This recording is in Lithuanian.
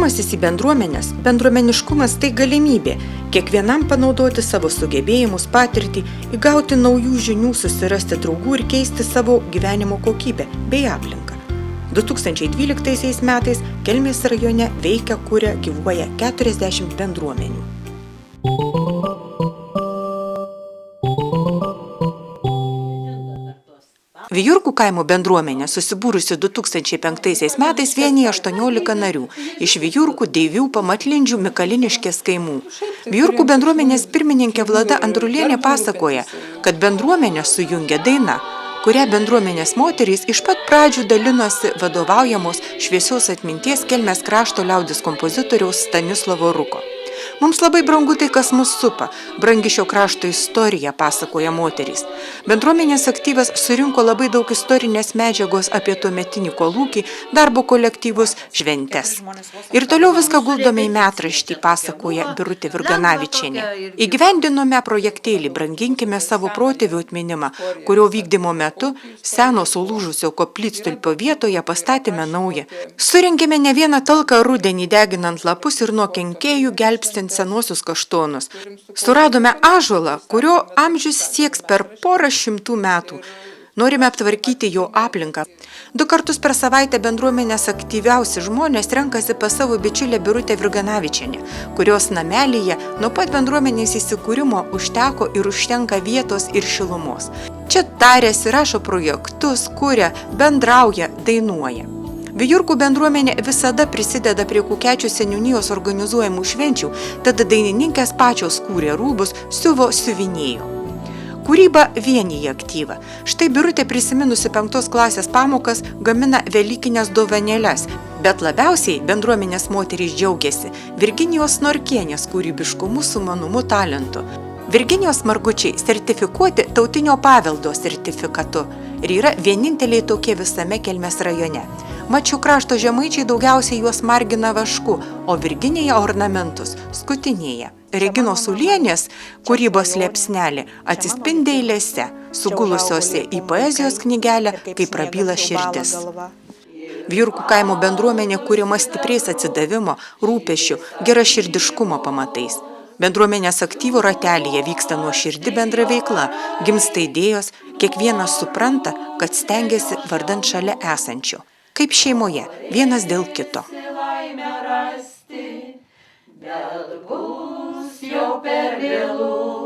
Jungimasis į bendruomenės, bendruomeniškumas tai galimybė kiekvienam panaudoti savo sugebėjimus, patirtį, įgauti naujų žinių, susirasti draugų ir keisti savo gyvenimo kokybę bei aplinką. 2012 metais Kelmės rajone veikia, kuria, gyvuoja 40 bendruomenių. Vijurkų kaimo bendruomenė, susibūrusi 2005 metais, vienija 18 narių iš Vijurkų, Deivių, Pamatlindžių, Mikaliniškės kaimų. Vijurkų bendruomenės pirmininkė Vlada Andrulienė pasakoja, kad bendruomenę sujungia daina, kurią bendruomenės moterys iš pat pradžių dalinosi vadovaujamos šviesios atminties Kelmės krašto liaudis kompozitoriaus Stanislovo Ruko. Mums labai brangu tai, kas mus supa, brangi šio krašto istorija, pasakoja moterys. Bendruomenės aktyvas surinko labai daug istorinės medžiagos apie tuometinį kolūkį, darbo kolektyvus, šventes. Ir toliau viską guldome į metraštį, pasakoja Birutė Virganavičienė. Įgyvendinome projektėlį Branginkime savo protėvių atminimą, kurio vykdymo metu seno sulūžusio koplytstulpio vietoje pastatėme naują. Surinkėme ne vieną talką rudenį deginant lapus ir nuo kenkėjų gelbstint senuosius kaštonus. Suradome ąžuolą, kurio amžius sieks per porą šimtų metų. Norime aptvarkyti jo aplinką. 2 kartus per savaitę bendruomenės aktyviausi žmonės renkasi pas savo bičiulę Birutę Virganavičienę, kurios namelyje nuo pat bendruomenės įsikūrimo užteko ir užtenka vietos ir šilumos. Čia tariasi, rašo projektus, kuria, bendrauja, dainuoja. Vijurkų bendruomenė visada prisideda prie Kukečių seniūnijos organizuojamų švenčių, tada dainininkės pačios kūrė rūbus, siuvo, siuvinėjo. Kūryba vienija aktyvą. Štai Birutė prisiminusi 5 klasės pamokas gamina velykinės dovanėles, bet labiausiai bendruomenės moterys džiaugiasi Virginijos Norkienės kūrybiškumu, sumanumu, talentu. Virginijos margučiai sertifikuoti tautinio paveldo sertifikatu ir yra vieninteliai tokie visame Kelmės rajone. Mačių krašto žemaičiai daugiausiai juos margina vašku, o Virginija ornamentus skutinėja. Reginos Ulienės kūrybos liepsnelė atsispindi eilėse, sugulusiose į poezijos knygelę, kaip prabyla širdis. Vijurkų kaimo bendruomenė kuriama stipriais atsidavimo, rūpesčių, geraširdiškumo pamatais. Bendruomenės aktyvų ratelyje vyksta nuoširdi bendra veikla, gimsta idėjos, kiekvienas supranta, kad stengiasi vardan šalia esančių. Kaip šeimoje, vienas dėl kito. Bet bus jau per vėlu.